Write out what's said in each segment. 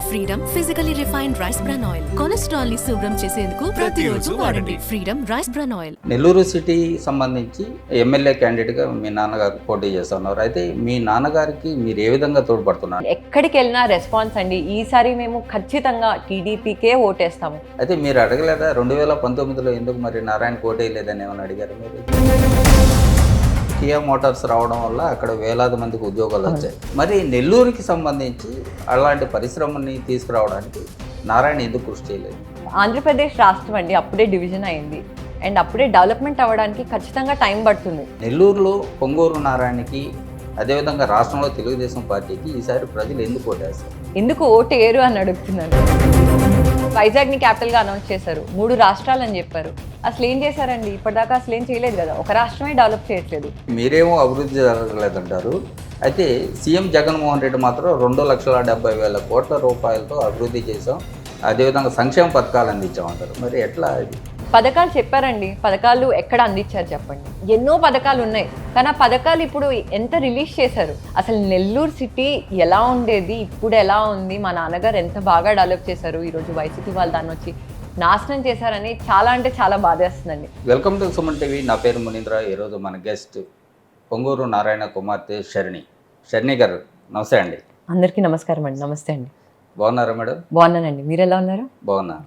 Freedom physically refined rice bran oil cholesterol ని శుభ్రం చేసేందుకు ప్రతిరోజు వాడండి freedom rice bran oil. Nellore city సంబంధించి ఎమ్మెల్యే క్యాండిడేట్గా మీ నాన్నగారు పోటీ చేస్తున్నారు. అయితే మీ నాన్నగారికి మీరు ఏ విధంగా తోడ్పడుతున్నారు? ఎక్కడికి వెళ్ళినా రెస్పాన్స్ అండి. ఈసారి మేము ఖచ్చితంగా టీడీపీకే ఓటేస్తాము. అయితే మీరు అడగలేదా 2019లో ఎందుకు మరి నారాయణ పోటీ లేదని ఏమైనా అడిగారు మీరు? కియా మోటార్స్ రావడం వల్ల అక్కడ వేలాది మందికి ఉద్యోగాలు వచ్చాయి. మరి నెల్లూరుకి సంబంధించి అలాంటి పరిశ్రమని తీసుకురావడానికి నారాయణ ఎందుకు కృషి చేయలేదు? ఆంధ్రప్రదేశ్ రాష్ట్రం అండి అప్పుడే డివిజన్ అయింది అండ్ అప్పుడే డెవలప్మెంట్ అవ్వడానికి ఖచ్చితంగా టైం పడుతుంది. నెల్లూరులో పొంగూరు నారాయణకి అదేవిధంగా రాష్ట్రంలో తెలుగుదేశం పార్టీకి ఈసారి ప్రజలు ఎందుకు ఓటేస్తారు? ఎందుకు ఓటేరు అని అడుగుతున్నాను. వైజాగ్ని క్యాపిటల్గా అనౌన్స్ చేశారు, 3 రాష్ట్రాలు అని చెప్పారు. అసలు ఏం చేశారండి? ఇప్పటిదాకా అసలు ఏం చేయలేదు కదా, ఒక రాష్ట్రమే డెవలప్ చేయట్లేదు. మీరేమో అభివృద్ధి జరగలేదంటారు. అయితే సీఎం జగన్మోహన్ రెడ్డి మాత్రం 2,70,000 కోట్ల రూపాయలతో అభివృద్ధి చేసాం, అదేవిధంగా సంక్షేమ పథకాలు అందించామంటారు. మరి ఎట్లా అది? పథకాలు చెప్పారండి, పథకాలు ఎక్కడ అందించారు చెప్పండి? ఎన్నో పథకాలు ఉన్నాయి, కానీ ఆ పథకాలు ఇప్పుడు ఎంత రిలీజ్ చేశారు? అసలు నెల్లూరు సిటీ ఎలా ఉండేది, ఇప్పుడు ఎలా ఉంది? మా నాన్నగారు ఎంత బాగా డెవలప్ చేశారు, ఈరోజు వైసీపీ వాళ్ళు దాన్ని వచ్చి నాశనం చేశారని చాలా అంటే చాలా బాధేస్తుందండి. Welcome to Suman TV. నా పేరు మునీంద్ర. ఈరోజు మన గెస్ట్ పొంగూరు నారాయణ కుమార్తె శరణి గారు. నమస్తే అండి. అందరికీ నమస్కారం అండి. నమస్తే అండి. బాగున్నారా మేడం? బాగున్నానండి, మీరు ఎలా ఉన్నారు? బాగున్నా.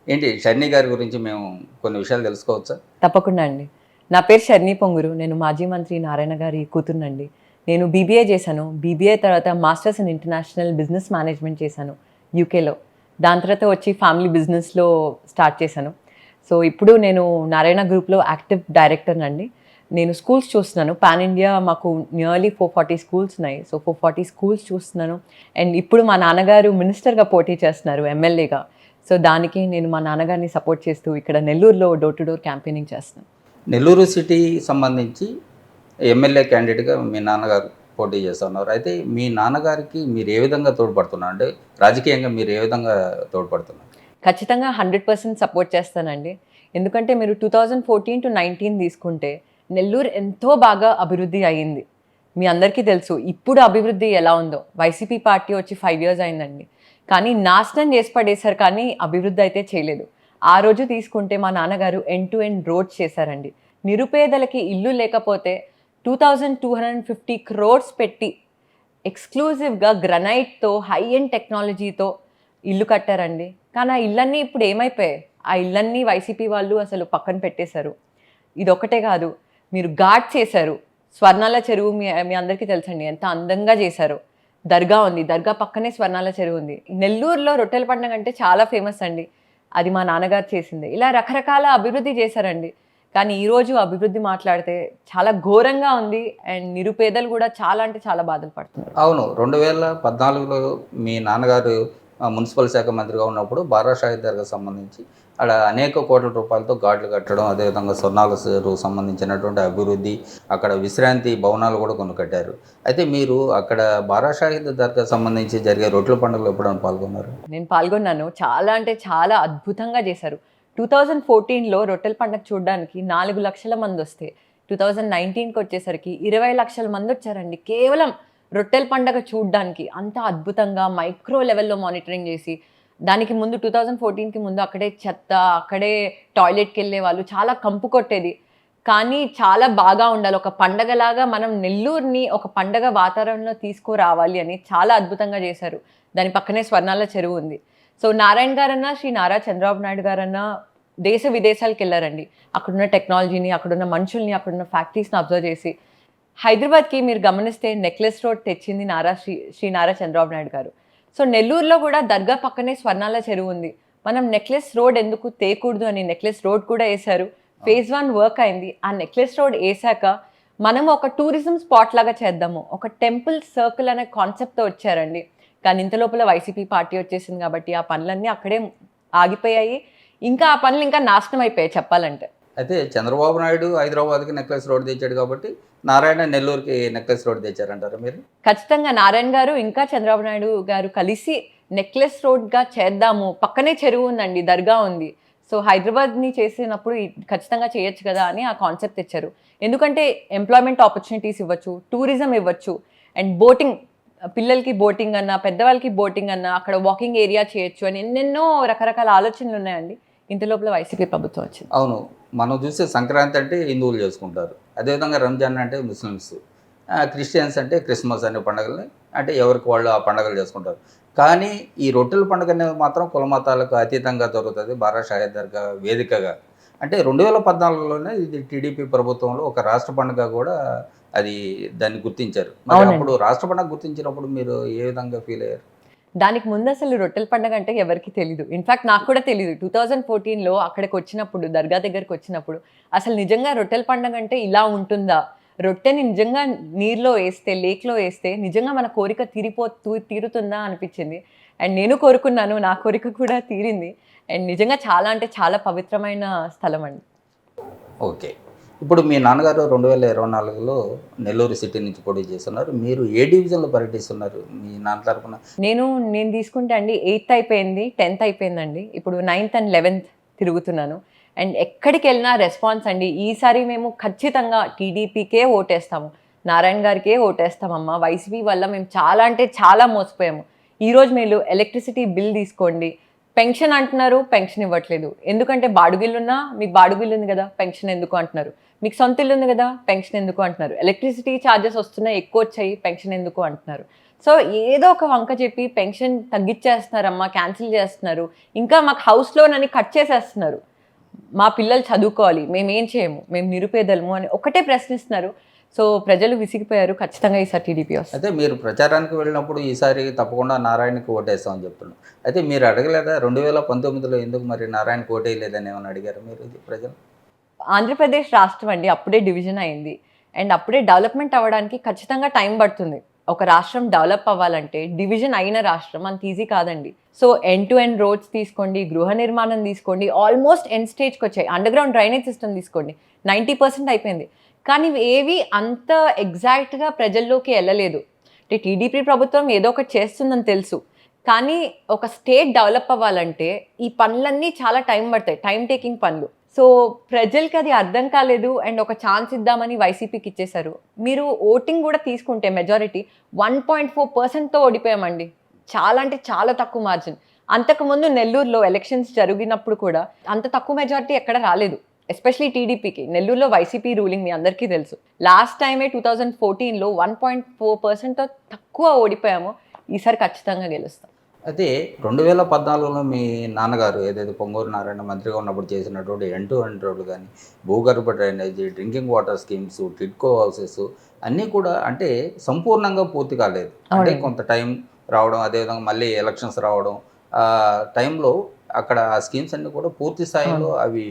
ఏంటి శరణి గారి గురించి మేము కొన్ని విషయాలు తెలుసుకోవచ్చా? తప్పకుండా అండి. నా పేరు శరణి పొంగురు. నేను మాజీ మంత్రి నారాయణ గారి కూతురునండి. నేను బీబీఏ చేశాను. బీబీఏ తర్వాత masters in international business management చేశాను యూకేలో. దాని తర్వాత వచ్చి ఫ్యామిలీ బిజినెస్లో స్టార్ట్ చేశాను. సో ఇప్పుడు నేను నారాయణ గ్రూప్లో యాక్టివ్ డైరెక్టర్ అండి. నేను స్కూల్స్ చూస్తున్నాను. పాన్ ఇండియా మాకు నియర్లీ 440 స్కూల్స్ ఉన్నాయి. సో 440 స్కూల్స్ చూస్తున్నాను. అండ్ ఇప్పుడు మా నాన్నగారు మినిస్టర్గా పోటీ చేస్తున్నారు, ఎమ్మెల్యేగా. సో దానికి నేను మా నాన్నగారిని సపోర్ట్ చేస్తూ ఇక్కడ నెల్లూరులో డోర్ టు డోర్ క్యాంపెయినింగ్ చేస్తున్నాను. నెల్లూరు సిటీ సంబంధించి ఎమ్మెల్యే క్యాండిడేట్గా మీ నాన్నగారు పోటీ చేస్తున్నారు. అయితే మీ నాన్నగారికి మీరు ఏ విధంగా తోడ్పడుతున్నారు? అంటే రాజకీయంగా మీరు ఏ విధంగా తోడ్పడుతున్నారు? ఖచ్చితంగా 100% సపోర్ట్ చేస్తానండి. ఎందుకంటే మీరు 2014 to 19 తీసుకుంటే నెల్లూరు ఎంతో బాగా అభివృద్ధి అయ్యింది. మీ అందరికీ తెలుసు ఇప్పుడు అభివృద్ధి ఎలా ఉందో. వైసీపీ పార్టీ వచ్చి 5 years అయిందండి, కానీ నాశనం చేసి పడేశారు, కానీ అభివృద్ధి అయితే చేయలేదు. ఆ రోజు తీసుకుంటే మా నాన్నగారు ఎండ్ టు ఎండ్ రోడ్స్ చేశారండి. నిరుపేదలకి ఇల్లు లేకపోతే 2,250 crores పెట్టి ఎక్స్క్లూజివ్గా గ్రనైట్తో హై ఎండ్ టెక్నాలజీతో ఇల్లు కట్టారండి. కానీ ఆ ఇళ్ళన్నీ ఇప్పుడు ఏమైపోయాయి? ఆ ఇళ్ళన్నీ వైసీపీ వాళ్ళు అసలు పక్కన పెట్టేశారు. ఇదొక్కటే కాదు, మీరు ఘాట్ చేశారు. స్వర్ణాల చెరువు మీ అందరికీ తెలుసండి ఎంత అందంగా చేశారు. దర్గా ఉంది, దర్గా పక్కనే స్వర్ణాల చెరువు ఉంది. నెల్లూరులో రొట్టెల పండుగ అంటే చాలా ఫేమస్ అండి, అది మా నాన్నగారు చేసింది. ఇలా రకరకాల అభివృద్ధి చేశారండి. కానీ ఈరోజు అభివృద్ధి మాట్లాడితే చాలా ఘోరంగా ఉంది అండ్ నిరుపేదలు కూడా చాలా అంటే చాలా బాధలు పడుతున్నారు. అవును, 2014లో మీ నాన్నగారు మున్సిపల్ శాఖ మంత్రిగా ఉన్నప్పుడు బారా షాహిద్ దర్గా సంబంధించి అక్కడ అనేక కోట్ల రూపాయలతో ఘాట్లు కట్టడం, అదేవిధంగా స్వర్ణాల చెరువు సంబంధించినటువంటి అభివృద్ధి, అక్కడ విశ్రాంతి భవనాలు కూడా కొన్ని కట్టారు. అయితే మీరు అక్కడ బారా షాహిద్ దర్గా సంబంధించి జరిగే రొట్టెల పండుగలో ఎప్పుడైనా పాల్గొన్నారు? నేను పాల్గొన్నాను. చాలా అంటే చాలా అద్భుతంగా చేశారు. 2014లో రొట్టెల పండుగ చూడడానికి 4 లక్షల మంది వస్తే 2019కి వచ్చేసరికి 20 లక్షల మంది వచ్చారండి కేవలం రొట్టెల పండుగ చూడడానికి. అంత అద్భుతంగా మైక్రో లెవెల్లో మానిటరింగ్ చేసి, దానికి ముందు 2014కి ముందు అక్కడే చెత్త, అక్కడే టాయిలెట్కి వెళ్ళే వాళ్ళు, చాలా కంపు కొట్టేది. కానీ చాలా బాగా ఉండాలి, ఒక పండగలాగా మనం నెల్లూరుని ఒక పండగ వాతావరణంలో తీసుకురావాలి అని చాలా అద్భుతంగా చేశారు. దాని పక్కనే స్వర్ణాల చెరువు ఉంది. సో నారాయణ గారన్నా శ్రీ నారా చంద్రబాబు నాయుడు గారన్నా దేశ విదేశాలకు వెళ్ళారండి. అక్కడున్న టెక్నాలజీని, అక్కడున్న మనుషుల్ని, అక్కడున్న ఫ్యాక్టరీస్ని అబ్జర్వ్ చేసి, హైదరాబాద్కి మీరు గమనిస్తే నెక్లెస్ రోడ్ తెచ్చింది శ్రీ నారా చంద్రబాబు నాయుడు గారు. సో నెల్లూరులో కూడా దర్గా పక్కనే స్వర్ణాల చెరువు ఉంది. మనం నెక్లెస్ రోడ్ ఎందుకు తేకూడదు అని నెక్లెస్ రోడ్ కూడా వేశారు. phase 1 వర్క్ అయింది. ఆ నెక్లెస్ రోడ్ వేసాక మనం ఒక టూరిజం స్పాట్ లాగా చేద్దాము, ఒక టెంపుల్ సర్కిల్ అనే కాన్సెప్ట్తో వచ్చారండి. కానీ ఇంత లోపల వైసీపీ పార్టీ వచ్చేసింది కాబట్టి ఆ పనులన్నీ అక్కడే ఆగిపోయాయి. ఇంకా ఆ పనులు ఇంకా నాశనం అయిపోయాయి చెప్పాలంటే. అయితే చంద్రబాబు నాయుడు హైదరాబాద్కి నెక్లెస్ రోడ్ తెచ్చాడు కాబట్టి నారాయణ నెల్లూరుకి నెక్లెస్ రోడ్ తెచ్చారంటారు మీరు? ఖచ్చితంగా నారాయణ గారు ఇంకా చంద్రబాబు నాయుడు గారు కలిసి నెక్లెస్ రోడ్గా చేద్దాము, పక్కనే చెరువు ఉందండి, దర్గా ఉంది. సో హైదరాబాద్ని చేసినప్పుడు ఖచ్చితంగా చేయొచ్చు కదా అని ఆ కాన్సెప్ట్ తెచ్చారు. ఎందుకంటే ఎంప్లాయ్మెంట్ ఆపర్చునిటీస్ ఇవ్వచ్చు, టూరిజం ఇవ్వచ్చు, అండ్ బోటింగ్ పిల్లలకి బోటింగ్ అన్నా పెద్దవాళ్ళకి బోటింగ్ అన్నా అక్కడ వాకింగ్ ఏరియా చేయొచ్చు అని ఎన్నెన్నో రకరకాల ఆలోచనలు ఉన్నాయండి. ఇంత లోపల వైసీపీ ప్రభుత్వం వచ్చింది. అవును, మనం చూస్తే సంక్రాంతి అంటే హిందువులు చేసుకుంటారు, అదేవిధంగా రంజాన్ అంటే ముస్లిమ్స్, క్రిస్టియన్స్ అంటే క్రిస్మస్ అనే పండుగల్ని అంటే ఎవరికి వాళ్ళు ఆ పండుగలు చేసుకుంటారు. కానీ ఈ రొట్టెల పండుగ అనేది మాత్రం కుల మతాలకు అతీతంగా జరుగుతుంది బారా షాహిద్ దర్గా వేదికగా. అంటే 2014లోనే ఇది టీడీపీ ప్రభుత్వంలో ఒక రాష్ట్ర పండుగ కూడా అది దాన్ని గుర్తించారు. మరి అవునండి. అప్పుడు రాష్ట్ర పండుగ గుర్తించినప్పుడు మీరు ఏ విధంగా ఫీల్ అయ్యారు? దానికి ముందు అసలు రొట్టెల పండుగ అంటే ఎవరికి తెలీదు. ఇన్ఫాక్ట్ నాకు కూడా తెలీదు. 2014లో అక్కడికి వచ్చినప్పుడు, దర్గా దగ్గరికి వచ్చినప్పుడు అసలు నిజంగా రొట్టెల పండుగ అంటే ఇలా ఉంటుందా? రొట్టెని నిజంగా నీరులో వేస్తే, లేక్‌లో వేస్తే నిజంగా మన కోరిక తీరుతుందా అనిపించింది. అండ్ నేను కోరుకున్నాను. నా కోరిక కూడా తీరింది. అండ్ నిజంగా చాలా అంటే చాలా పవిత్రమైన స్థలం అండి. ఓకే. ఇప్పుడు మీ నాన్నగారు 2024లో నెల్లూరు సిటీ నుంచి పోటీ చేస్తున్నారు. మీరు ఏ డివిజన్‌లో పర్యటిస్తున్నారు మీ నాన్న తరపున? నేను తీసుకుంటే అండి 8థ్ అయిపోయింది, 10థ్ అయిపోయిందండి. ఇప్పుడు 9థ్ అండ్ 11థ్ తిరుగుతున్నాను. అండ్ ఎక్కడికెళ్ళినా రెస్పాన్స్ అండి. ఈసారి మేము ఖచ్చితంగా టీడీపీకే ఓటేస్తాము. నారాయణ గారికే ఓటేస్తామమ్మా. వైసీపీ వల్ల మేము చాలా అంటే చాలా మోసపోయాము. ఈరోజు మీరు ఎలక్ట్రిసిటీ బిల్ తీసుకోండి. పెన్షన్ అంటున్నారు, పెన్షన్ ఇవ్వట్లేదు. ఎందుకంటే బాడుగిల్లున్నా మీకు బాడుగిల్లు ఉంది కదా, పెన్షన్ ఎందుకు అంటున్నారు. మీకు సొంత ఇల్లు ఉంది కదా, పెన్షన్ ఎందుకు అంటున్నారు. ఎలక్ట్రిసిటీ ఛార్జెస్ వస్తున్నాయి, ఎక్కువ వచ్చాయి, పెన్షన్ ఎందుకు అంటున్నారు. సో ఏదో ఒక వంక చెప్పి పెన్షన్ తగ్గించేస్తున్నారమ్మా, క్యాన్సిల్ చేస్తున్నారు. ఇంకా మాకు హౌస్ లోన్ అని కట్ చేసేస్తున్నారు. మా పిల్లలు చదువుకోవాలి, మేమేం చేయము, మేము నిరుపేదలము అని ఒకటే ప్రశ్నిస్తున్నారు. సో ప్రజలు విసిగిపోయారు. ఖచ్చితంగా ఈసారి టీడీపీ వస్తుంది. అయితే మీరు ప్రచారానికి వెళ్ళినప్పుడు ఈసారి తప్పకుండా నారాయణకి ఓటేస్తామని చెప్తున్నారు. అయితే మీరు అడగలేదా 2019లో ఎందుకు మరి నారాయణకి ఓటేయలేదని ఏమైనా అడిగారు మీరు ఇది ప్రజలు? ఆంధ్రప్రదేశ్ రాష్ట్రం అండి, అప్పుడే డివిజన్ అయింది. అండ్ అప్పుడే డెవలప్మెంట్ అవ్వడానికి ఖచ్చితంగా టైం పడుతుంది. ఒక రాష్ట్రం డెవలప్ అవ్వాలంటే డివిజన్ అయిన రాష్ట్రం అంత ఈజీ కాదండి. So end to end roads తీసుకోండి, గృహ నిర్మాణం తీసుకోండి, ఆల్మోస్ట్ ఎండ్ స్టేజ్కి వచ్చాయి. అండర్ గ్రౌండ్ డ్రైనేజ్ సిస్టమ్ తీసుకోండి, 90% అయిపోయింది. కానీ ఏవి అంత ఎగ్జాక్ట్గా ప్రజల్లోకి వెళ్ళలేదు. అంటే టీడీపీ ప్రభుత్వం ఏదో ఒకటి చేస్తుందని తెలుసు, కానీ ఒక స్టేట్ డెవలప్ అవ్వాలంటే ఈ పనులన్నీ చాలా టైం పడతాయి, టైం టేకింగ్ పనులు. సో ప్రజలకి అది అర్థం కాలేదు. అండ్ ఒక ఛాన్స్ ఇద్దామని వైసీపీకి ఇచ్చేశారు. మీరు ఓటింగ్ కూడా తీసుకుంటే మెజారిటీ 1.4%తో ఓడిపోయామండి. చాలా అంటే చాలా తక్కువ మార్జిన్. అంతకుముందు నెల్లూరులో ఎలక్షన్స్ జరిగినప్పుడు కూడా అంత తక్కువ మెజారిటీ ఎక్కడ రాలేదు, ఎస్పెషలీ టీడీపీకి. నెల్లూరులో వైసీపీ రూలింగ్ మీ అందరికీ తెలుసు. లాస్ట్ టైమే 2014లో 1.4%తో తక్కువ ఓడిపోయాము. ఈసారి ఖచ్చితంగా గెలుస్తాం. అయితే 2014లో మీ నాన్నగారు ఏదైతే పొంగూరు నారాయణ మంత్రిగా ఉన్నప్పుడు చేసినటువంటి ఎండ్ టు ఎండ్ రోడ్లు కానీ, భూగర్భ drainage, drinking water schemes, TIDCO houses అన్నీ కూడా అంటే సంపూర్ణంగా పూర్తి కాలేదు. అంటే కొంత టైం రావడం, అదేవిధంగా మళ్ళీ ఎలక్షన్స్ రావడం, ఆ టైంలో అక్కడ ఆ స్కీమ్స్ అన్నీ కూడా పూర్తి స్థాయిలో అవి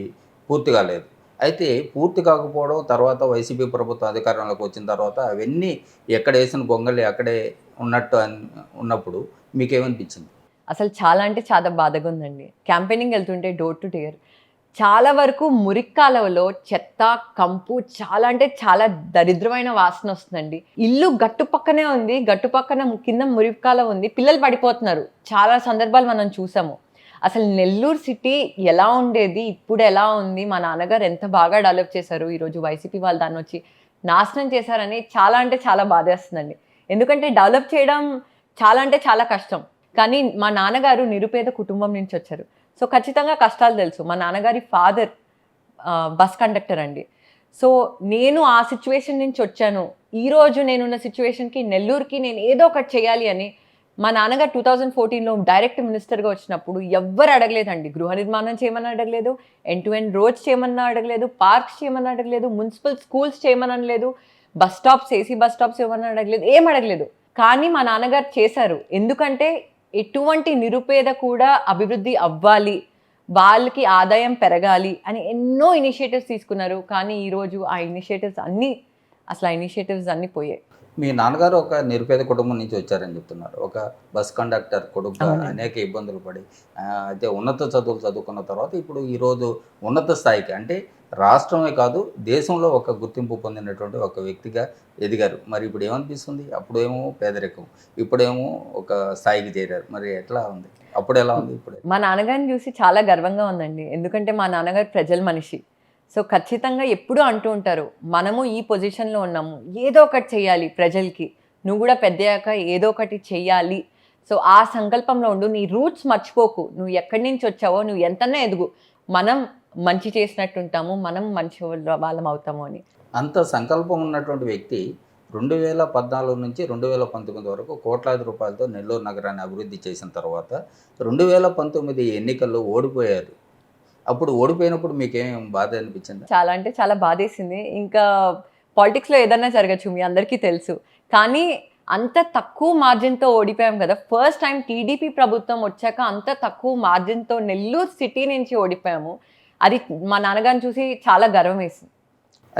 పూర్తి కాలేదు. అయితే పూర్తి కాకపోవడం తర్వాత వైసీపీ ప్రభుత్వం అధికారంలోకి వచ్చిన తర్వాత అవన్నీ ఎక్కడ వేసిన గొంగళి అక్కడే ఉన్నట్టు ఉన్నప్పుడు మీకేమనిపించింది? అసలు చాలా అంటే చాలా బాధగా ఉందండి. క్యాంపెయినింగ్ వెళ్తుంటే డోర్ టు డోర్ చాలా వరకు మురిక్కాలవలో చెత్త, కంపు చాలా అంటే చాలా దరిద్రమైన వాసన వస్తుందండి. ఇల్లు గట్టు పక్కనే ఉంది, గట్టు పక్కన కింద మురిక్కాలవ ఉంది, పిల్లలు పడిపోతున్నారు. చాలా సందర్భాలు మనం చూసాము. అసలు నెల్లూరు సిటీ ఎలా ఉండేది, ఇప్పుడు ఎలా ఉంది, మా నాన్నగారు ఎంత బాగా డెవలప్ చేశారు, ఈరోజు వైసీపీ వాళ్ళు దాన్ని వచ్చి నాశనం చేశారని చాలా అంటే చాలా బాధేస్తుందండి. ఎందుకంటే డెవలప్ చేయడం చాలా అంటే చాలా కష్టం. కానీ మా నాన్నగారు నిరుపేద కుటుంబం నుంచి వచ్చారు. సో ఖచ్చితంగా కష్టాలు తెలుసు. మా నాన్నగారి ఫాదర్ బస్ కండక్టర్ అండి. సో నేను ఆ సిచ్యువేషన్ నుంచి వచ్చాను. ఈరోజు నేనున్న సిచ్యువేషన్కి నెల్లూరుకి నేను ఏదో ఒకటి చేయాలి అని మా నాన్నగారు 2014లో డైరెక్ట్ మినిస్టర్గా వచ్చినప్పుడు ఎవ్వరు అడగలేదండి. గృహ నిర్మాణం చేయమని అడగలేదు, ఎండ్ టు ఎండ్ రోడ్స్ చేయమన్నా అడగలేదు, పార్క్స్ చేయమని అడగలేదు, మున్సిపల్ స్కూల్స్ చేయమని అనలేదు, bus stops AC bus stops ఏమని అడగలేదు, ఏం అడగలేదు. కానీ మా నాన్నగారు చేశారు. ఎందుకంటే ఎటువంటి నిరుపేద కూడా అభివృద్ధి అవ్వాలి, వాళ్ళకి ఆదాయం పెరగాలి అని ఎన్నో ఇనిషియేటివ్స్ తీసుకున్నారు. కానీ ఈరోజు ఆ ఇనిషియేటివ్స్ అన్నీ పోయాయి. మీ నాన్నగారు ఒక నిరుపేద కుటుంబం నుంచి వచ్చారని చెప్తున్నారు. ఒక బస్ కండక్టర్ కొడుకుగా అనేక ఇబ్బందులు పడి అయితే ఉన్నత చదువులు చదువుకున్న తర్వాత ఇప్పుడు ఈరోజు ఉన్నత స్థాయికి అంటే రాష్ట్రమే కాదు దేశంలో ఒక గుర్తింపు పొందినటువంటి ఒక వ్యక్తిగా ఎదిగారు. మరి ఇప్పుడు ఏమనిపిస్తుంది? అప్పుడేమో పేదరికం, ఇప్పుడేమో ఒక స్థాయికి చేరారు. మరి ఎట్లా ఉంది? అప్పుడు ఎలా ఉంది? ఇప్పుడు మా నాన్నగారిని చూసి చాలా గర్వంగా ఉందండి. ఎందుకంటే మా నాన్నగారు ప్రజల మనిషి. సో ఖచ్చితంగా ఎప్పుడూ అంటూ ఉంటారు, మనము ఈ పొజిషన్లో ఉన్నాము, ఏదో ఒకటి చేయాలి ప్రజలకి, నువ్వు కూడా పెద్దయ్యాక ఏదో ఒకటి చెయ్యాలి. సో ఆ సంకల్పంలో ఉండు, నీ రూట్స్ మర్చిపోకు, నువ్వు ఎక్కడి నుంచి వచ్చావో, నువ్వు ఎంతన్నా ఎదుగు, మనం మంచి చేసినట్టు ఉంటాము, మనం మంచి వాళ్ళం అవుతాము అని. అంత సంకల్పం ఉన్నటువంటి వ్యక్తి 2014 నుంచి 2019 వరకు కోట్లాది రూపాయలతో నెల్లూరు నగరాన్ని అభివృద్ధి చేసిన తర్వాత 2019 ఎన్నికల్లో ఓడిపోయారు. అప్పుడు ఓడిపోయినప్పుడు మీకేం బాధ అనిపించింది? చాలా అంటే చాలా బాధేసింది. ఇంకా పాలిటిక్స్‌లో ఏదన్నా జరగచ్చు, మీ అందరికీ తెలుసు. కానీ అంత తక్కువ మార్జిన్‌తో ఓడిపోయాం కదా! ఫస్ట్ టైం టీడీపీ ప్రభుత్వం వచ్చాక అంత తక్కువ మార్జిన్‌తో నెల్లూరు సిటీ నుంచి ఓడిపోయాము. అది మా నాన్నగారిని చూసి చాలా గర్వమేసింది.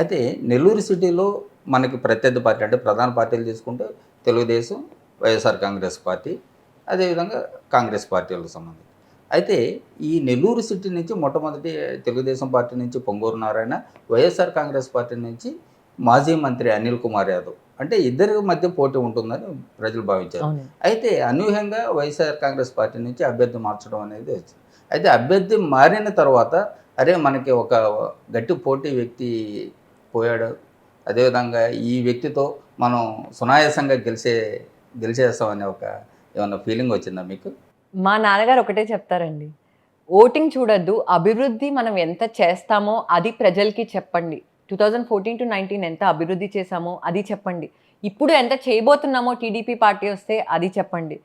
అయితే నెల్లూరు సిటీలో మనకి ప్రత్యర్థి పార్టీ అంటే ప్రధాన పార్టీలు తీసుకుంటే తెలుగుదేశం, వైఎస్ఆర్ కాంగ్రెస్ పార్టీ, అదేవిధంగా కాంగ్రెస్ పార్టీలకు సంబంధించి. అయితే ఈ నెల్లూరు సిటీ నుంచి మొట్టమొదటి తెలుగుదేశం పార్టీ నుంచి పొంగూరు నారాయణ, వైఎస్ఆర్ కాంగ్రెస్ పార్టీ నుంచి మాజీ మంత్రి అనిల్ కుమార్ యాదవ్, అంటే ఇద్దరి మధ్య పోటీ ఉంటుందని ప్రజలు భావించారు. అయితే అనూహ్యంగా వైఎస్ఆర్ కాంగ్రెస్ పార్టీ నుంచి అభ్యర్థి మార్చడం అనేది వచ్చింది. అయితే అభ్యర్థి మారిన తర్వాత అరే మనకి ఒక గట్టి పోటీ వ్యక్తి పోయాడు, అదేవిధంగా ఈ వ్యక్తితో మనం సునాయాసంగా గెలిచేస్తామనే ఒక ఏమన్నా ఫీలింగ్ వచ్చిందా మీకు? మా నాన్నగారు ఒకటే చెప్తారండి, ఓటింగ్ చూడొద్దు, అభివృద్ధి మనం ఎంత చేస్తామో అది ప్రజలకి చెప్పండి. 2014-19 ఎంత అభివృద్ధి చేశామో అది చెప్పండి. ఇప్పుడు ఎంత చేయబోతున్నామో టీడీపీ పార్టీ వస్తే అది చెప్పండి.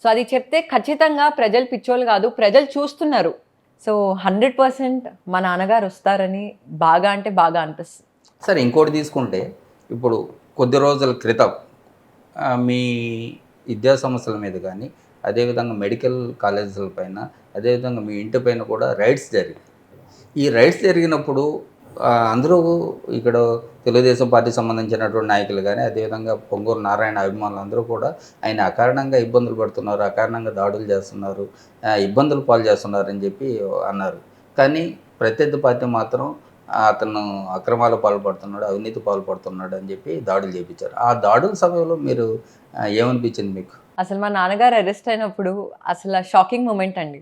సో అది చెప్తే ఖచ్చితంగా ప్రజలు పిచ్చోళ్ళు కాదు, ప్రజలు చూస్తున్నారు. సో 100% మా నాన్నగారు వస్తారని బాగా అంటే బాగా అనిపిస్తుంది. సరే, ఇంకోటి తీసుకుంటే ఇప్పుడు కొద్ది రోజుల క్రితం మీ విద్యా సమస్యల మీద కానీ, అదేవిధంగా మెడికల్ కాలేజీల పైన, అదేవిధంగా మీ ఇంటి పైన కూడా రైడ్స్ జరిగాయి. ఈ రైడ్స్ జరిగినప్పుడు అందరూ ఇక్కడ తెలుగుదేశం పార్టీకి సంబంధించినటువంటి నాయకులు కానీ, అదేవిధంగా పొంగూరు నారాయణ అభిమానులు అందరూ కూడా ఆయన అకారణంగా ఇబ్బందులు పడుతున్నారు, అకారణంగా దాడులు చేస్తున్నారు, ఇబ్బందులు పాలు చేస్తున్నారు అని చెప్పి అన్నారు. కానీ ప్రత్యర్థి పార్టీ మాత్రం అతను అక్రమాలు పాల్పడుతున్నాడు, అవినీతి పాల్పడుతున్నాడు అని చెప్పి దాడులు చేయించారు. ఆ దాడుల సమయంలో మీరు ఏమనిపించింది మీకు? అసలు మా నాన్నగారు అరెస్ట్ అయినప్పుడు అసలు షాకింగ్ మూమెంట్ అండి.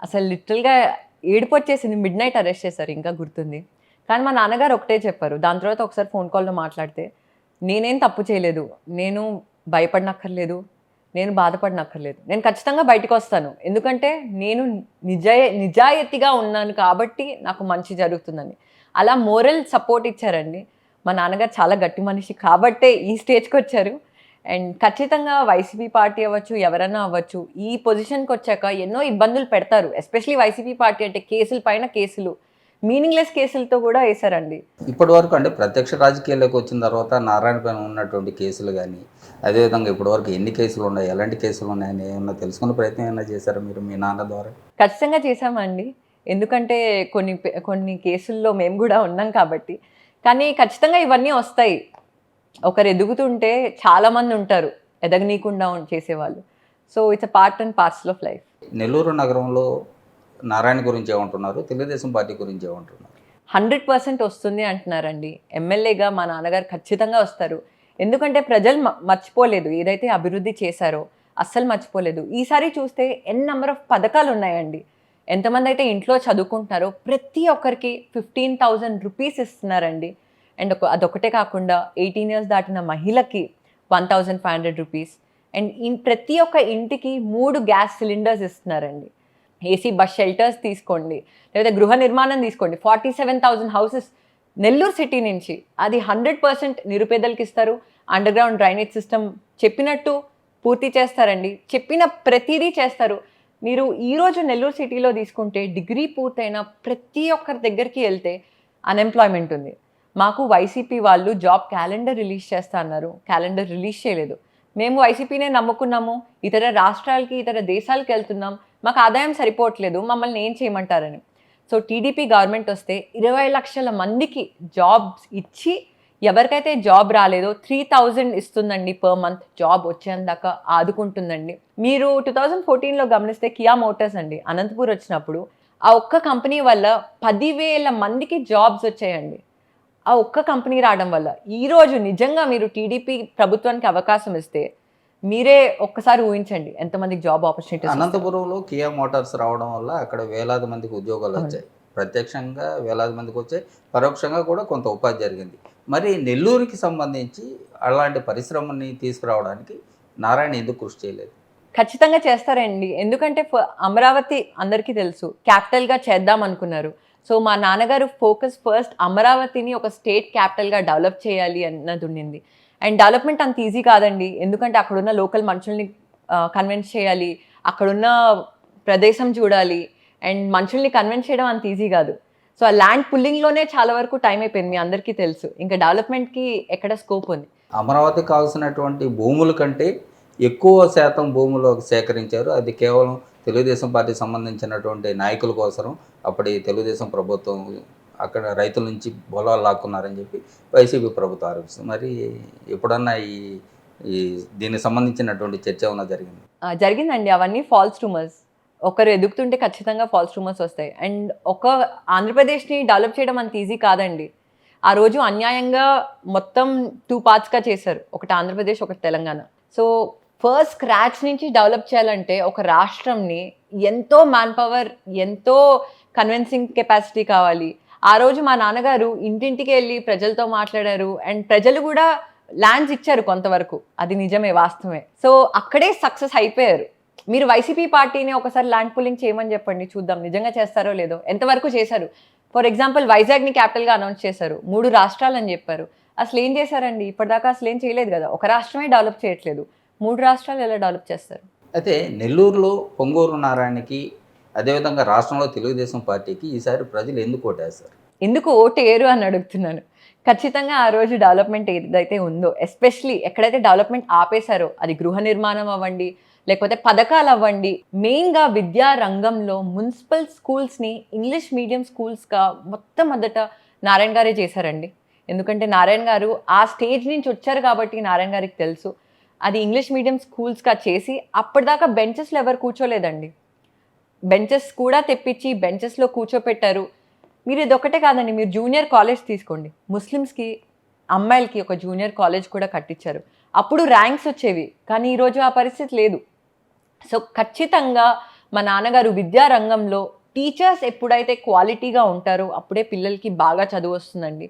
అసలు లిటరల్గా ఏడుపు వచ్చేసింది. మిడ్ నైట్ అరెస్ట్ చేశారు, ఇంకా గుర్తుంది. కానీ మా నాన్నగారు ఒకటే చెప్పారు. దాని తర్వాత ఒకసారి ఫోన్ కాల్లో మాట్లాడితే, నేనేం తప్పు చేయలేదు, నేను భయపడనక్కర్లేదు, నేను బాధపడనక్కర్లేదు, నేను ఖచ్చితంగా బయటకు వస్తాను, ఎందుకంటే నేను నిజాయితీగా ఉన్నాను కాబట్టి నాకు మంచి జరుగుతుందని. అలా మోరల్ సపోర్ట్ ఇచ్చారండి. మా నాన్నగారు చాలా గట్టి మనిషి కాబట్టే ఈ స్టేజ్కి వచ్చారు. అండ్ ఖచ్చితంగా వైసీపీ పార్టీ అవ్వచ్చు, ఎవరైనా అవ్వచ్చు, ఈ పొజిషన్కి వచ్చాక ఎన్నో ఇబ్బందులు పెడతారు. ఎస్పెషలీ వైసీపీ పార్టీ అంటే కేసుల పైన కేసులు, మీనింగ్లెస్ కేసులతో కూడా వేశారండి. ఇప్పటి వరకు అంటే ప్రత్యక్ష రాజకీయాల్లోకి వచ్చిన తర్వాత నారాయణ పైన ఉన్నటువంటి కేసులు కానీ, అదేవిధంగా ఇప్పటివరకు ఎన్ని కేసులు ఉన్నాయి, ఎలాంటి కేసులు ఉన్నాయని ఏమన్నా తెలుసుకునే ప్రయత్నం ఏమైనా చేశారా మీరు మీ నాన్న ద్వారా? ఖచ్చితంగా చేశామండి, ఎందుకంటే కొన్ని కేసుల్లో మేము కూడా ఉన్నాం కాబట్టి. కానీ ఖచ్చితంగా ఇవన్నీ వస్తాయి. ఒకరు ఎదుగుతుంటే చాలామంది ఉంటారు ఎదగనీయకుండా చేసేవాళ్ళు. So it's a part and parcel of life. Nellore నగరంలో నారాయణ గురించి ఏమంటున్నారు, తెలుగుదేశం పార్టీ గురించి ఏమంటున్నారు? 100% వస్తుంది అంటున్నారండి. ఎమ్మెల్యేగా మా నాన్నగారు ఖచ్చితంగా వస్తారు. ఎందుకంటే ప్రజలు మర్చిపోలేదు, ఏదైతే అభివృద్ధి చేశారో అస్సలు మర్చిపోలేదు. ఈసారి చూస్తే నెంబర్ ఆఫ్ పథకాలు ఉన్నాయండి. ఎంతమంది అయితే ఇంట్లో చదువుకుంటున్నారో ప్రతి ఒక్కరికి 15,000 రూపీస్ ఇస్తున్నారండి. అండ్ అదొకటే కాకుండా 18 years దాటిన మహిళకి 1,500 రూపీస్. అండ్ ప్రతి ఒక్క ఇంటికి 3 గ్యాస్ సిలిండర్స్ ఇస్తున్నారండి. ఏసీ బస్ షెల్టర్స్ తీసుకోండి, లేదా గృహ నిర్మాణం తీసుకోండి, 47,000 హౌసెస్ నెల్లూరు సిటీ నుంచి. అది 100% నిరుపేదలకు ఇస్తారు. అండర్ గ్రౌండ్ డ్రైనేజ్ సిస్టమ్ చెప్పినట్టు పూర్తి చేస్తారండి. చెప్పిన ప్రతిదీ చేస్తారు. మీరు ఈరోజు నెల్లూరు సిటీలో తీసుకుంటే డిగ్రీ పూర్తయిన ప్రతి ఒక్కరి దగ్గరికి వెళ్తే అన్ఎంప్లాయ్మెంట్ ఉంది. మాకు వైసీపీ వాళ్ళు జాబ్ క్యాలెండర్ రిలీజ్ చేస్తా అన్నారు, క్యాలెండర్ రిలీజ్ చేయలేదు. మేము వైసీపీనే నమ్ముకున్నాము, ఇతర రాష్ట్రాలకి ఇతర దేశాలకు వెళ్తున్నాం, మాకు ఆదాయం సరిపోవట్లేదు, మమ్మల్ని ఏం చేయమంటారని. సో టీడీపీ గవర్నమెంట్ వస్తే 20 లక్షల మందికి జాబ్స్ ఇచ్చి, ఎవరికైతే జాబ్ రాలేదో 3,000 ఇస్తుందండి పర్ మంత్. జాబ్ వచ్చేందాకా ఆదుకుంటుందండి. మీరు 2014లో గమనిస్తే కియా మోటార్స్ అండి అనంతపూర్ వచ్చినప్పుడు, ఆ ఒక్క కంపెనీ వల్ల 10,000 మందికి జాబ్స్ వచ్చాయండి. ఆ ఒక్క కంపెనీ రావడం వల్ల ఈరోజు నిజంగా మీరు టీడీపీ ప్రభుత్వానికి అవకాశం ఇస్తే మీరే ఒక్కసారి ఊహించండి ఎంతమందికి జాబ్ ఆపర్చునిటీస్. అనంతపురంలో కియా మోటార్స్ రావడం వల్ల అక్కడ వేలాది మందికి ఉద్యోగాలు వచ్చాయి. ప్రత్యక్షంగా వేలాది మందికి వచ్చే, పరోక్షంగా కూడా కొంత ఉపాధి జరిగింది. మరి నెల్లూరుకి సంబంధించి అలాంటి పరిశ్రమని తీసుకురావడానికి నారాయణ ఎందుకు కృషి చేయలేదు? ఖచ్చితంగా చేస్తారండి. ఎందుకంటే అమరావతి అందరికీ తెలుసు. క్యాపిటల్‌గా చేద్దాం అనుకున్నారు. సో, మా నాన్నగారు ఫోకస్ ఫస్ట్ అమరావతిని ఒక స్టేట్ క్యాపిటల్‌గా డెవలప్ చేయాలి అన్నది ఉండింది. అండ్ డెవలప్‌మెంట్ అంత ఈజీ కాదండి. ఎందుకంటే అక్కడున్న లోకల్ మనుషుల్ని కన్విన్స్ చేయాలి. అక్కడున్న ప్రదేశం చూడాలి. అండ్ మనుషుల్ని కన్విన్స్ చేయడం అంత ఈజీ కాదు. సో, ఆ ల్యాండ్ పుల్లింగ్‌లోనే చాలా వరకు టైం అయిపోయింది. మీ అందరికీ తెలుసు. ఇంకా డెవలప్‌మెంట్‌కి ఎక్కడ స్కోప్ ఉంది. అమరావతి కావాల్సినటువంటి భూముల కంటే ఎక్కువ శాతం భూములు సేకరించారు. అది కేవలం తెలుగుదేశం పార్టీకి సంబంధించినటువంటి నాయకుల కోసం అప్పటి తెలుగుదేశం ప్రభుత్వం అక్కడ రైతుల నుంచి పొలాలు లాక్కున్నారని చెప్పి వైసీపీ ప్రభుత్వం ఆరోపిస్తుంది. మరి ఎప్పుడన్నా ఈ ఈ దీనికి సంబంధించినటువంటి చర్చ ఏమైనా జరిగింది? జరిగిందండి. అవన్నీ ఫాల్స్ రూమర్స్. ఒకరు ఎదుగుతుంటే ఖచ్చితంగా ఫాల్స్ రూమర్స్ వస్తాయి. అండ్ ఆంధ్రప్రదేశ్‌ని డెవలప్ చేయడం అంత ఈజీ కాదండి. ఆ రోజు అన్యాయంగా మొత్తం 2 పార్ట్స్‌గా చేశారు. ఒకటి ఆంధ్రప్రదేశ్, ఒకటి తెలంగాణ. సో, ఫస్ట్ స్క్రాచ్ నుంచి డెవలప్ చేయాలంటే ఒక రాష్ట్రంని ఎంతో మ్యాన్ పవర్, ఎంతో కన్విన్సింగ్ కెపాసిటీ కావాలి. ఆ రోజు మా నాన్నగారు ఇంటింటికి వెళ్ళి ప్రజలతో మాట్లాడారు. అండ్ ప్రజలు కూడా ల్యాండ్స్ ఇచ్చారు కొంతవరకు. అది నిజమే, వాస్తవమే. సో, అక్కడే సక్సెస్ అయిపోయారు. మీరు వైసీపీ పార్టీని ఒకసారి ల్యాండ్ పుల్లింగ్ చేయమని చెప్పండి, చూద్దాం నిజంగా చేస్తారో లేదో. ఎంతవరకు చేశారు? ఫర్ ఎగ్జాంపుల్ వైజాగ్ని క్యాపిటల్గా అనౌన్స్ చేశారు. 3 రాష్ట్రాలు అని చెప్పారు. అసలు ఏం చేశారండి? ఇప్పటిదాకా అసలు ఏం చేయలేదు కదా. ఒక రాష్ట్రమే డెవలప్ చేయట్లేదు. 3 రాష్ట్రాలు ఎలా డెవలప్ చేస్తారు? అయితే నెల్లూరులో పొంగూరు నారాయణకి, అదేవిధంగా రాష్ట్రంలో తెలుగుదేశం పార్టీకి ఈసారి ప్రజలు ఎందుకు ఓటేస్తారు? ఎందుకు ఓటు వేయరు అని అడుగుతున్నాను. ఖచ్చితంగా ఆ రోజు డెవలప్మెంట్ ఏదైతే ఉందో, ఎస్పెషలీ ఎక్కడైతే డెవలప్మెంట్ ఆపేశారో, అది గృహ నిర్మాణం అవ్వండి, లేకపోతే పథకాలు అవ్వండి, మెయిన్గా విద్యా రంగంలో మున్సిపల్ స్కూల్స్ని ఇంగ్లీష్ మీడియం స్కూల్స్గా మొట్టమొదట నారాయణ గారే చేశారండి. ఎందుకంటే నారాయణ గారు ఆ స్టేజ్ నుంచి వచ్చారు కాబట్టి నారాయణ గారికి తెలుసు. అది ఇంగ్లీష్ మీడియం స్కూల్స్గా చేసి అప్పటిదాకా బెంచెస్లో ఎవరు కూర్చోలేదండి. బెంచెస్ కూడా తెప్పించి బెంచెస్లో కూర్చోపెట్టారు. మీరు ఇది ఒకటే కాదండి, మీరు జూనియర్ కాలేజ్ తీసుకోండి. ముస్లిమ్స్కి, అమ్మాయిలకి ఒక జూనియర్ కాలేజ్ కూడా కట్టించారు. అప్పుడు ర్యాంక్స్ వచ్చేవి, కానీ ఈరోజు ఆ పరిస్థితి లేదు. సో, ఖచ్చితంగా మా నాన్నగారు విద్యా రంగంలో టీచర్స్ ఎప్పుడైతే క్వాలిటీగా ఉంటారో అప్పుడే పిల్లలకి బాగా చదువు వస్తుందండి.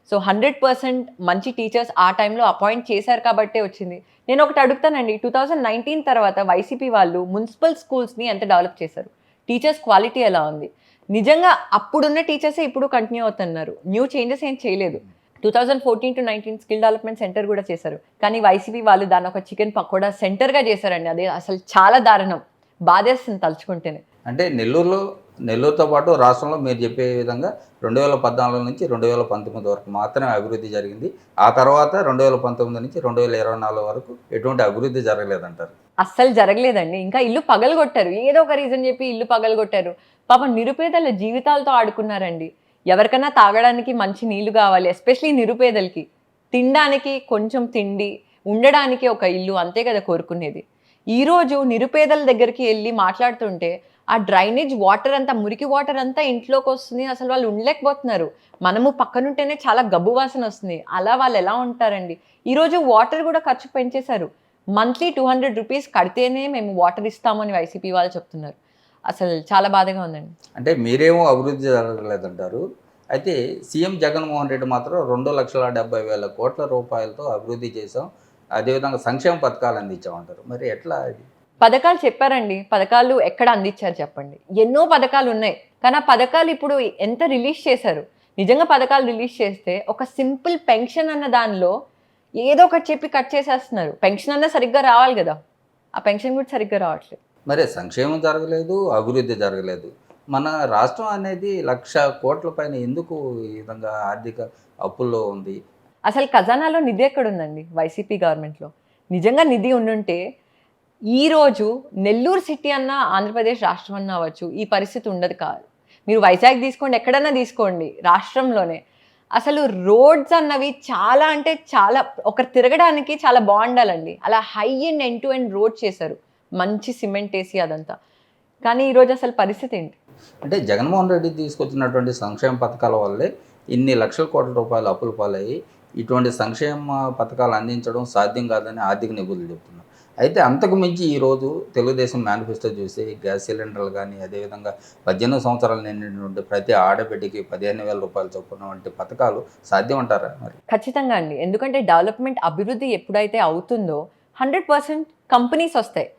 సో, 100% మంచి టీచర్స్ ఆ టైంలో అపాయింట్ చేశారు కాబట్టే వచ్చింది. నేను ఒకటి అడుగుతానండి, 2019 తర్వాత వైసీపీ వాళ్ళు మున్సిపల్ స్కూల్స్ని ఎంత డెవలప్ చేశారు? టీచర్స్ క్వాలిటీ ఎలా ఉంది? నిజంగా అప్పుడున్న టీచర్సే ఇప్పుడు కంటిన్యూ అవుతున్నారు. న్యూ చేంజెస్ ఏం చేయలేదు. 2014 to 19 స్కిల్ డెవలప్మెంట్ సెంటర్ కూడా చేశారు. కానీ వైసీపీ వాళ్ళు దాన్ని ఒక చికెన్ పకోడా సెంటర్గా చేశారండి. అది అసలు చాలా దారుణం, బాధేస్తుంది తలుచుకుంటేనే. అంటే నెల్లూరుతో పాటు రాష్ట్రంలో మీరు చెప్పే విధంగా 2014 నుంచి 2019 వరకు మాత్రమే అభివృద్ధి జరిగింది. ఆ తర్వాత 2019 నుంచి 2024 వరకు ఎటువంటి అభివృద్ధి జరగలేదంటారు? అస్సలు జరగలేదండి. ఇంకా ఇల్లు పగలగొట్టారు. ఏదో ఒక రీజన్ చెప్పి ఇల్లు పగలగొట్టారు. పాపం నిరుపేదల జీవితాలతో ఆడుకున్నారండి. ఎవరికైనా తాగడానికి మంచి నీళ్లు కావాలి, ఎస్పెషలీ నిరుపేదలకి. తినడానికి కొంచెం తిండి, ఉండడానికి ఒక ఇల్లు, అంతే కదా కోరుకునేది. ఈరోజు నిరుపేదల దగ్గరికి వెళ్ళి మాట్లాడుతుంటే ఆ డ్రైనేజ్ వాటర్ అంతా, మురికి వాటర్ అంతా ఇంట్లోకి వస్తుంది. అసలు వాళ్ళు ఉండలేకపోతున్నారు. మనము పక్కనుంటేనే చాలా గబ్బు వాసన వస్తుంది. అలా వాళ్ళు ఎలా ఉంటారండి? ఈరోజు వాటర్ కూడా ఖర్చు పెంచేశారు. మంత్లీ 200 రూపీస్ కడితేనే మేము వాటర్ ఇస్తామని వైసీపీ వాళ్ళు చెప్తున్నారు. అసలు చాలా బాధగా ఉందండి. అంటే మీరేమో అభివృద్ధి జరగలేదంటారు. అయితే సీఎం జగన్మోహన్ రెడ్డి మాత్రం 2,70,000 కోట్ల రూపాయలతో అభివృద్ధి చేసాం, అదేవిధంగా సంక్షేమ పథకాలు అందించామంటారు. మరి ఎట్లా అది? పథకాలు చెప్పారండి. పథకాలు ఎక్కడ అందించారు చెప్పండి? ఎన్నో పథకాలు ఉన్నాయి. కానీ ఆ పథకాలు ఇప్పుడు ఎంత రిలీజ్ చేశారు? నిజంగా పథకాలు రిలీజ్ చేస్తే ఒక సింపుల్ పెన్షన్ అన్న దానిలో ఏదో ఒకటి చెప్పి కట్ చేసేస్తున్నారు. పెన్షన్ అన్న సరిగ్గా రావాలి కదా, ఆ పెన్షన్ కూడా సరిగ్గా రావట్లేదు. మరి సంక్షేమం జరగలేదు, అభివృద్ధి జరగలేదు. మన రాష్ట్రం అనేది 1,00,000 కోట్ల పైన ఎందుకు ఈ విధంగా ఆర్థిక అప్పుల్లో ఉంది? అసలు ఖజానాలో నిధి ఎక్కడుందండి వైసీపీ గవర్నమెంట్లో? నిజంగా నిధి ఉండుంటే ఈరోజు నెల్లూరు సిటీ అన్న ఆంధ్రప్రదేశ్ రాష్ట్రం అన్న అవ్వచ్చు, ఈ పరిస్థితి ఉండదు కాదు. మీరు వైజాగ్ తీసుకోండి, ఎక్కడన్నా తీసుకోండి, రాష్ట్రంలోనే అసలు రోడ్స్ అన్నవి చాలా అంటే చాలా, ఒకరు తిరగడానికి చాలా బాగుండాలండి. అలా high and end to end road చేశారు, మంచి సిమెంట్ వేసి అదంతా. కానీ ఈరోజు అసలు పరిస్థితి ఏంటి? అంటే జగన్మోహన్ రెడ్డి తీసుకొచ్చినటువంటి సంక్షేమ పథకాల వల్లే ఇన్ని లక్షల కోట్ల రూపాయలు అప్పులు పాలయ్యి ఇటువంటి సంక్షేమ పథకాలు అందించడం సాధ్యం కాదని ఆర్థిక నిపుణులు చెప్తున్నారు. అయితే అంతకు మించి ఈరోజు తెలుగుదేశం మేనిఫెస్టో చూసి గ్యాస్ సిలిండర్లు కానీ అదేవిధంగా 18 సంవత్సరాలు నిండినటువంటి ప్రతి ఆడబిడ్డకి 15,000 రూపాయలు చొప్పున వంటి పథకాలు సాధ్యం అంటారా మరి? ఖచ్చితంగా అండి. ఎందుకంటే డెవలప్మెంట్ అభివృద్ధి ఎప్పుడైతే అవుతుందో 100% కంపెనీస్ వస్తాయి.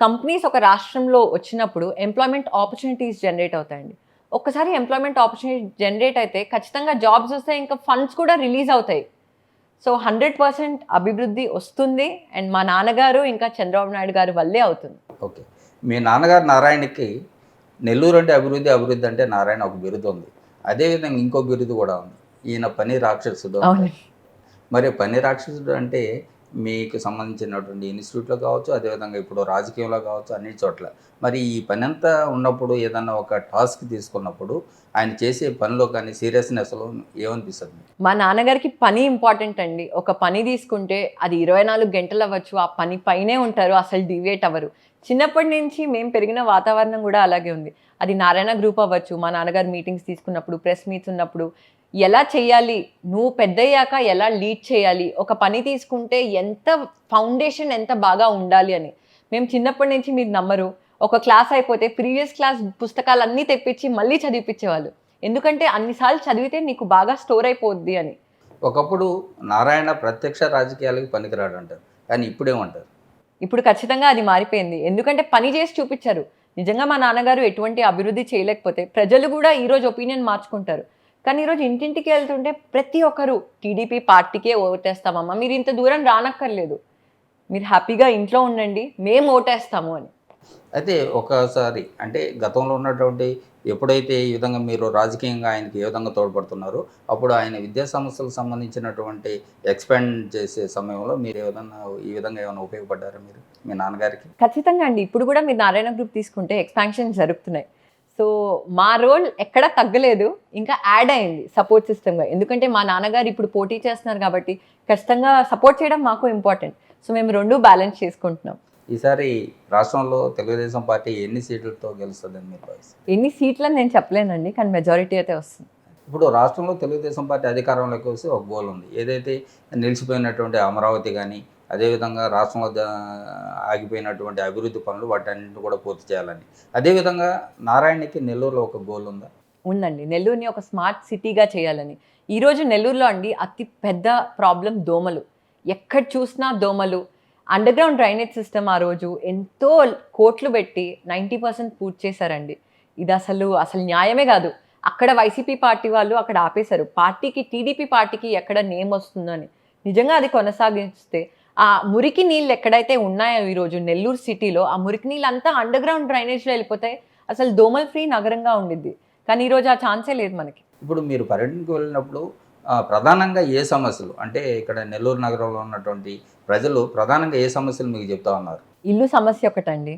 కంపెనీస్ ఒక రాష్ట్రంలో వచ్చినప్పుడు ఎంప్లాయ్మెంట్ ఆపర్చునిటీస్ జనరేట్ అవుతాయండి. ఒక్కసారి ఎంప్లాయ్మెంట్ ఆపర్చునిటీ జనరేట్ అయితే ఖచ్చితంగా జాబ్స్ వస్తాయి, ఇంకా ఫండ్స్ కూడా రిలీజ్ అవుతాయి. సో 100% అభివృద్ధి వస్తుంది. అండ్ మా నాన్నగారు ఇంకా చంద్రబాబు నాయుడు గారి వల్లే అవుతుంది. ఓకే. మీ నాన్నగారు నారాయణకి నెల్లూరు అంటే అభివృద్ధి, అభివృద్ధి అంటే నారాయణ ఒక బిరుదు ఉంది. అదేవిధంగా ఇంకో బిరుదు కూడా ఉంది. ఈయన పని రాక్షసుడు. అవును. మరి పని రాక్షసుడు అంటే మీకు సంబంధించినటువంటి ఇన్స్టిట్యూట్లో కావచ్చు, అదేవిధంగా ఇప్పుడు రాజకీయంలో కావచ్చు, అన్ని చోట్ల. మరి ఈ పని అంతా ఉన్నప్పుడు ఏదన్నా ఒక టాస్క్ తీసుకున్నప్పుడు ఆయన చేసే పనిలో కానీ సీరియస్నెస్లో ఏమనిపిస్తుంది? మా నాన్నగారికి పని ఇంపార్టెంట్ అండి. ఒక పని తీసుకుంటే అది 24 గంటలు అవ్వచ్చు, ఆ పని పైనే ఉంటారు, అసలు డివియేట్ అవ్వరు. చిన్నప్పటి నుంచి మేము పెరిగిన వాతావరణం కూడా అలాగే ఉంది. అది నారాయణ గ్రూప్ అవ్వచ్చు, మా నాన్నగారు మీటింగ్స్ తీసుకున్నప్పుడు, ప్రెస్ మీట్స్ ఉన్నప్పుడు ఎలా చేయాలి, నువ్వు పెద్దయ్యాక ఎలా లీడ్ చేయాలి, ఒక పని తీసుకుంటే ఎంత ఫౌండేషన్ ఎంత బాగా ఉండాలి అని. మేము చిన్నప్పటి నుంచి మీరు నమ్మరు, ఒక క్లాస్ అయిపోతే ప్రీవియస్ క్లాస్ పుస్తకాలన్నీ తెప్పించి మళ్ళీ చదివిపించేవాళ్ళు. ఎందుకంటే అన్నిసార్లు చదివితే నీకు బాగా స్టోర్ అయిపోద్ది అని. ఒకప్పుడు నారాయణ ప్రత్యక్ష రాజకీయాలకు పనికిరాడు అంటారు, కానీ ఇప్పుడేమంటారు? ఇప్పుడు ఖచ్చితంగా అది మారిపోయింది. ఎందుకంటే పని చేసి చూపించారు. నిజంగా మా నాన్నగారు ఎటువంటి అభివృద్ధి చేయలేకపోతే ప్రజలు కూడా ఈరోజు ఒపీనియన్ మార్చుకుంటారు. కానీ ఈరోజు ఇంటింటికి వెళ్తుంటే ప్రతి ఒక్కరు టీడీపీ పార్టీకే ఓటేస్తామమ్మా, మీరు ఇంత దూరం రానక్కర్లేదు, మీరు హ్యాపీగా ఇంట్లో ఉండండి, మేము ఓటేస్తాము అని. అయితే ఒకసారి అంటే గతంలో ఉన్నటువంటి ఎప్పుడైతే ఈ విధంగా మీరు రాజకీయంగా ఆయనకి ఏ విధంగా తోడ్పడుతున్నారో అప్పుడు ఆయన విద్యా సంస్థలకు సంబంధించినటువంటి ఎక్స్పాండ్ చేసే సమయంలో మీరు ఈ విధంగా ఏమైనా ఉపయోగపడ్డారా మీరు మీ నాన్నగారికి? ఖచ్చితంగా అండి. ఇప్పుడు కూడా మీరు నారాయణ గ్రూప్ తీసుకుంటే ఎక్స్పాన్షన్ జరుగుతున్నాయి. సో మా రోల్ ఎక్కడా తగ్గలేదు, ఇంకా యాడ్ అయింది సపోర్ట్ సిస్టమ్గా. ఎందుకంటే మా నాన్నగారు ఇప్పుడు పోటీ చేస్తున్నారు కాబట్టి ఖచ్చితంగా సపోర్ట్ చేయడం మాకు ఇంపార్టెంట్. సో మేము రెండు బ్యాలెన్స్ చేసుకుంటున్నాం. ఈసారి రాష్ట్రంలో తెలుగుదేశం పార్టీ ఎన్ని సీట్లతో గెలుస్తుందని మీరు భావిస్తారు? ఎన్ని సీట్లని నేను చెప్పలేనండి, కానీ మెజారిటీ అయితే వస్తుంది. ఇప్పుడు రాష్ట్రంలో తెలుగుదేశం పార్టీ అధికారంలోకి వస్తే ఒక గోల్ ఉంది, ఏదైతే నిలిచిపోయినటువంటి అమరావతి కానీ అదేవిధంగా రాష్ట్రంలో ఆగిపోయినటువంటి అభివృద్ధి పనులు వాటన్నింటిని కూడా పూర్తి చేయాలని. అదేవిధంగా నారాయణకి నెల్లూరులో ఒక గోల్ ఉందా? ఉందండి. నెల్లూరుని ఒక స్మార్ట్ సిటీగా చేయాలని. ఈరోజు నెల్లూరులో అండి అతి పెద్ద ప్రాబ్లం దోమలు. ఎక్కడ చూసినా దోమలు. అండర్ గ్రౌండ్ డ్రైనేజ్ సిస్టమ్ ఆ రోజు ఎంతో కోట్లు పెట్టి 90% పూర్తి చేశారండి. ఇది అసలు న్యాయమే కాదు. అక్కడ వైసీపీ పార్టీ వాళ్ళు అక్కడ ఆపేశారు. పార్టీకి, టీడీపీ పార్టీకి ఎక్కడ నేమ్ వస్తుందో అని. నిజంగా అది కొనసాగిస్తే ఆ మురికి నీళ్ళు ఎక్కడైతే ఉన్నాయో ఈరోజు నెల్లూరు సిటీలో, ఆ మురికి నీళ్ళు అంతా అండర్ గ్రౌండ్ డ్రైనేజ్లో వెళ్ళిపోతాయి, అసలు దోమల్ ఫ్రీ నగరంగా ఉండిద్ది. కానీ ఈరోజు ఆ ఛాన్సే లేదు మనకి. ఇప్పుడు మీరు పర్యటనకు వెళ్ళినప్పుడు ప్రధానంగా ఏ సమస్యలు, అంటే ఇక్కడ నెల్లూరు నగరంలో ఉన్నటువంటి ప్రజలు ప్రధానంగా ఏ సమస్యలు మీకు చెప్తా ఉన్నారు? ఇల్లు సమస్య ఒకటండి.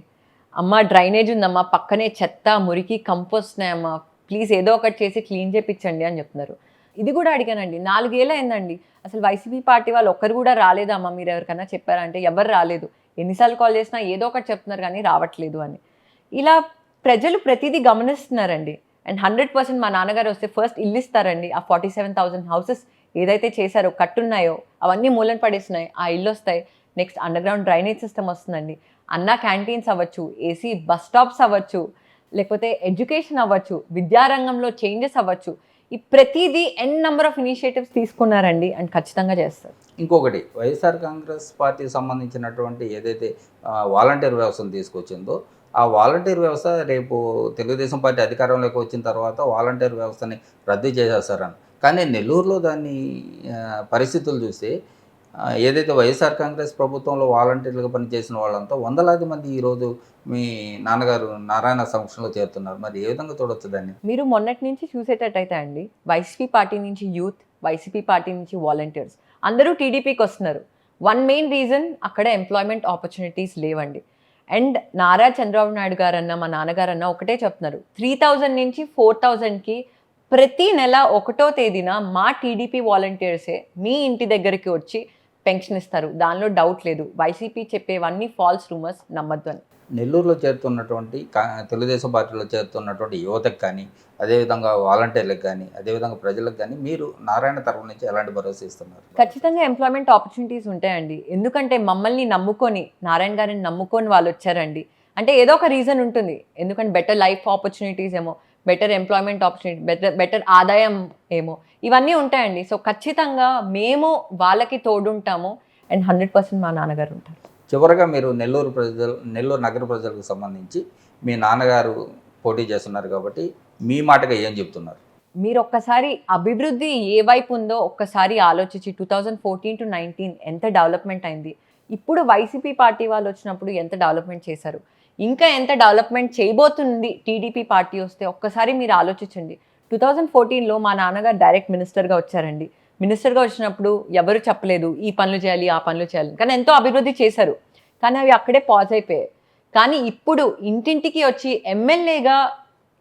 అమ్మ డ్రైనేజ్ ఉందమ్మా, పక్కనే చెత్త మురికి కంపు వస్తున్నాయమ్మా, ప్లీజ్ ఏదో ఒకటి చేసి క్లీన్ చేయించండి అని చెప్తున్నారు. ఇది కూడా అడిగానండి. 4 ఏళ్ళు అయిందండి, అసలు వైసీపీ పార్టీ వాళ్ళు ఒక్కరు కూడా రాలేదమ్మా, మీరు ఎవరికైనా చెప్పారంటే ఎవరు రాలేదు. ఎన్నిసార్లు కాల్ చేసినా ఏదో ఒకటి చెప్తున్నారు కానీ రావట్లేదు అని. ఇలా ప్రజలు ప్రతిదీ గమనిస్తున్నారండి. అండ్ 100% మా నాన్నగారు వస్తే ఫస్ట్ ఇల్లు ఇస్తారండి. ఆ 47,000 హౌసెస్ ఏదైతే చేశారో, కట్టున్నాయో అవన్నీ మూలన పడేస్తున్నాయి, ఆ ఇల్లు వస్తాయి. Next under ground drainage system వస్తుందండి. అన్న క్యాంటీన్స్ అవ్వచ్చు, ఏసీ బస్ స్టాప్స్ అవ్వచ్చు, లేకపోతే ఎడ్యుకేషన్ అవ్వచ్చు, విద్యారంగంలో చేంజెస్ అవ్వచ్చు. ఈ ప్రతిదీ నెంబర్ ఆఫ్ ఇనిషియేటివ్స్ తీసుకున్నారండి అండ్ ఖచ్చితంగా చేస్తారు. ఇంకొకటి, వైఎస్ఆర్ కాంగ్రెస్ పార్టీకి సంబంధించినటువంటి ఏదైతే వాలంటీర్ వ్యవస్థను తీసుకొచ్చిందో ఆ వాలంటీర్ వ్యవస్థ రేపు తెలుగుదేశం పార్టీ అధికారంలోకి వచ్చిన తర్వాత వాలంటీర్ వ్యవస్థని రద్దు చేసేస్తారని. కానీ నెల్లూరులో దాన్ని పరిస్థితులు చూస్తే ఏదైతే వైఎస్ఆర్ కాంగ్రెస్ ప్రభుత్వంలో వాలంటీర్లుగా పనిచేసిన వాళ్ళంతా వందలాది మంది ఈరోజు మీ నాన్నగారు నారాయణ సమక్షంలో చేరుతున్నారు. మరి ఏ విధంగా చూడొచ్చు దాన్ని? మీరు మొన్నటి నుంచి చూసేటట్టయితే అండి, వైసీపీ పార్టీ నుంచి యూత్, వైసీపీ పార్టీ నుంచి వాలంటీర్స్ అందరూ టీడీపీకి వస్తున్నారు. వన్ మెయిన్ రీజన్, అక్కడ ఎంప్లాయ్మెంట్ ఆపర్చునిటీస్ లేవండి. అండ్ నారా చంద్రబాబు నాయుడు గారన్నా మా నాన్నగారన్నా ఒకటే చెప్తున్నారు, 3,000 నుంచి 4,000కి ప్రతి నెల 1వ తేదీన మా టీడీపీ వాలంటీర్సే మీ ఇంటి దగ్గరికి వచ్చి పెన్షన్ ఇస్తారు. దానిలో డౌట్ లేదు. వైసీపీ చెప్పేవన్నీ ఫాల్స్ రూమర్స్, నమ్మద్దు అని. నెల్లూరులో చేరుతున్నటువంటి తెలుగుదేశం పార్టీలో చేరుతున్నటువంటి యువతకు కానీ, అదేవిధంగా వాలంటీర్లకు కానీ, అదేవిధంగా ప్రజలకు కానీ మీరు నారాయణ తరఫు నుంచి ఎలాంటి భరోసా ఇస్తున్నారు? ఖచ్చితంగా ఎంప్లాయ్మెంట్ ఆపర్చునిటీస్ ఉంటాయండి. ఎందుకంటే మమ్మల్ని నమ్ముకొని, నారాయణ గారిని నమ్ముకొని వాళ్ళు వచ్చారండి. అంటే ఏదో ఒక రీజన్ ఉంటుంది. ఎందుకంటే బెటర్ లైఫ్ ఆపర్చునిటీస్ ఏమో, బెటర్ ఎంప్లాయ్మెంట్ ఆపర్చునిటీ, బెటర్ ఆదాయం ఏమో, ఇవన్నీ ఉంటాయండి. సో ఖచ్చితంగా మేము వాళ్ళకి తోడుంటాము అండ్ 100% మా నాన్నగారు ఉంటారు. చివరగా మీరు నెల్లూరు నగర ప్రజలకు సంబంధించి మీ నాన్నగారు పోటీ చేస్తున్నారు కాబట్టి మీ మాటగా ఏం చెప్తున్నారు? మీరు ఒక్కసారి అభివృద్ధి ఏ వైపు ఉందో ఒక్కసారి ఆలోచించి 2014 to 19 ఎంత డెవలప్మెంట్ అయింది, ఇప్పుడు వైసీపీ పార్టీ వాళ్ళు వచ్చినప్పుడు ఎంత డెవలప్మెంట్ చేశారు, ఇంకా ఎంత డెవలప్మెంట్ చేయబోతుంది టీడీపీ పార్టీ వస్తే ఒక్కసారి మీరు ఆలోచించండి. 2014లో మా నాన్నగారు డైరెక్ట్ మినిస్టర్గా వచ్చారండి. మినిస్టర్గా వచ్చినప్పుడు ఎవరు చెప్పలేదు ఈ పనులు చేయాలి ఆ పనులు చేయాలి, కానీ ఎంతో అభివృద్ధి చేశారు, కానీ అవి అక్కడే పాజ్ అయిపోయాయి. కానీ ఇప్పుడు ఇంటింటికి వచ్చి ఎమ్మెల్యేగా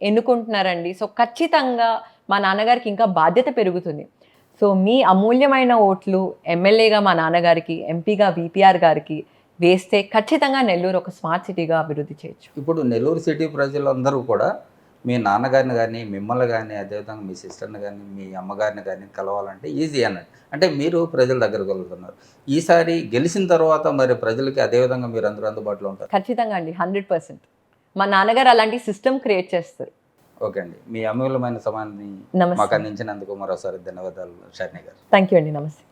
ఎన్నుకుంటున్నారండి. సో ఖచ్చితంగా మా నాన్నగారికి ఇంకా బాధ్యత పెరుగుతుంది. సో మీ అమూల్యమైన ఓట్లు ఎమ్మెల్యేగా మా నాన్నగారికి, ఎంపీగా విపిఆర్ గారికి వేస్తే ఖచ్చితంగా నెల్లూరు ఒక స్మార్ట్ సిటీగా అభివృద్ధి చేయొచ్చు. ఇప్పుడు నెల్లూరు సిటీ ప్రజలందరూ కూడా మీ నాన్నగారిని కానీ, మిమ్మల్ని కానీ, అదేవిధంగా మీ సిస్టర్ని కానీ, మీ అమ్మగారిని కానీ కలవాలంటే ఈజీ అన్నట్టు. అంటే మీరు ప్రజల దగ్గరకు వెళ్తున్నారు. ఈసారి గెలిచిన తర్వాత మరి ప్రజలకి అదేవిధంగా మీరు అందరూ అందుబాటులో ఉంటారు? ఖచ్చితంగా అండి, 100%. మా నాన్నగారు అలాంటి సిస్టమ్ క్రియేట్ చేస్తారు. ఓకే అండి, మీ అమూల్యమైన సమయాన్ని మాకు అందించినందుకు మరోసారి ధన్యవాదాలు షర్ణి గారు. థ్యాంక్ యూ అండి, నమస్తే.